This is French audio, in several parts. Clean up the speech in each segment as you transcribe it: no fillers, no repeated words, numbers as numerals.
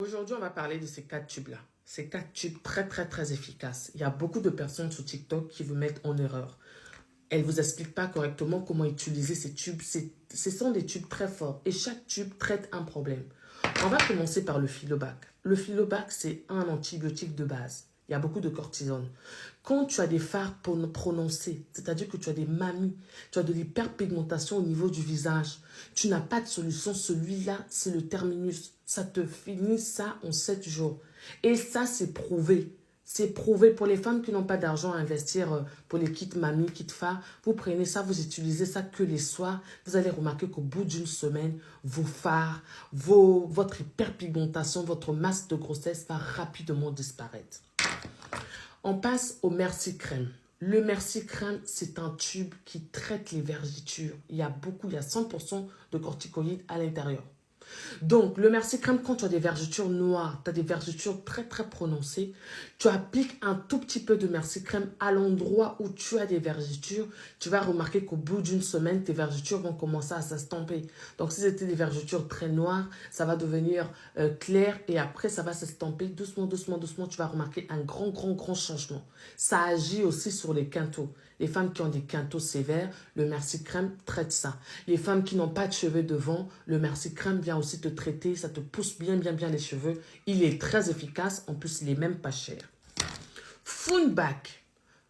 Aujourd'hui, on va parler de ces 4 tubes-là. Ces 4 tubes très efficaces. Il y a beaucoup de personnes sur TikTok qui vous mettent en erreur. Elles ne vous expliquent pas correctement comment utiliser ces tubes. Ce sont des tubes très forts et chaque tube traite un problème. On va commencer par le Filobac. Le Filobac, c'est un antibiotique de base. Il y a beaucoup de cortisone. Quand tu as des fards prononcés, c'est-à-dire que tu as des mamies, tu as de l'hyperpigmentation au niveau du visage, tu n'as pas de solution, celui-là, c'est le terminus. Ça te finit ça en 7 jours. Et ça, c'est prouvé. C'est prouvé pour les femmes qui n'ont pas d'argent à investir pour les kits mamie, kits fards. Vous prenez ça, vous utilisez ça que les soirs. Vous allez remarquer qu'au bout d'une semaine, vos fards, votre hyperpigmentation, votre masse de grossesse va rapidement disparaître. On passe au Merci Crème. Le Merci Crème, c'est un tube qui traite les vergetures. Il y a 100% de corticoïdes à l'intérieur. Donc, le Merci Crème, quand tu as des vergetures noires, tu as des vergetures très prononcées, tu appliques un tout petit peu de Merci Crème à l'endroit où tu as des vergetures. Tu vas remarquer qu'au bout d'une semaine, tes vergetures vont commencer à s'estomper. Donc, si c'était des vergetures très noires, ça va devenir clair et après, ça va s'estomper doucement. Tu vas remarquer un grand changement. Ça agit aussi sur les quintaux. Les femmes qui ont des quintaux sévères, le Merci Crème traite ça. Les femmes qui n'ont pas de cheveux devant, le Merci Crème vient aussi te traiter. Ça te pousse bien les cheveux. Il est très efficace. En plus, il est même pas cher. Funback.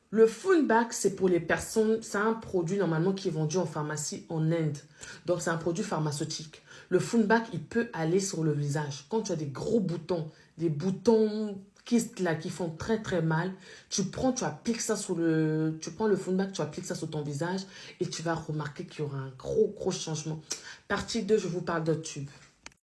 Le Funback, c'est pour les personnes, c'est un produit normalement qui est vendu en pharmacie en Inde. Donc, c'est un produit pharmaceutique. Le Funback, il peut aller sur le visage. Quand tu as des gros boutons, des boutons kystes là qui font très mal, tu appliques ça sur tu prends le Funback, tu appliques ça sur ton visage et tu vas remarquer qu'il y aura un gros changement. Partie 2, je vous parle de tube.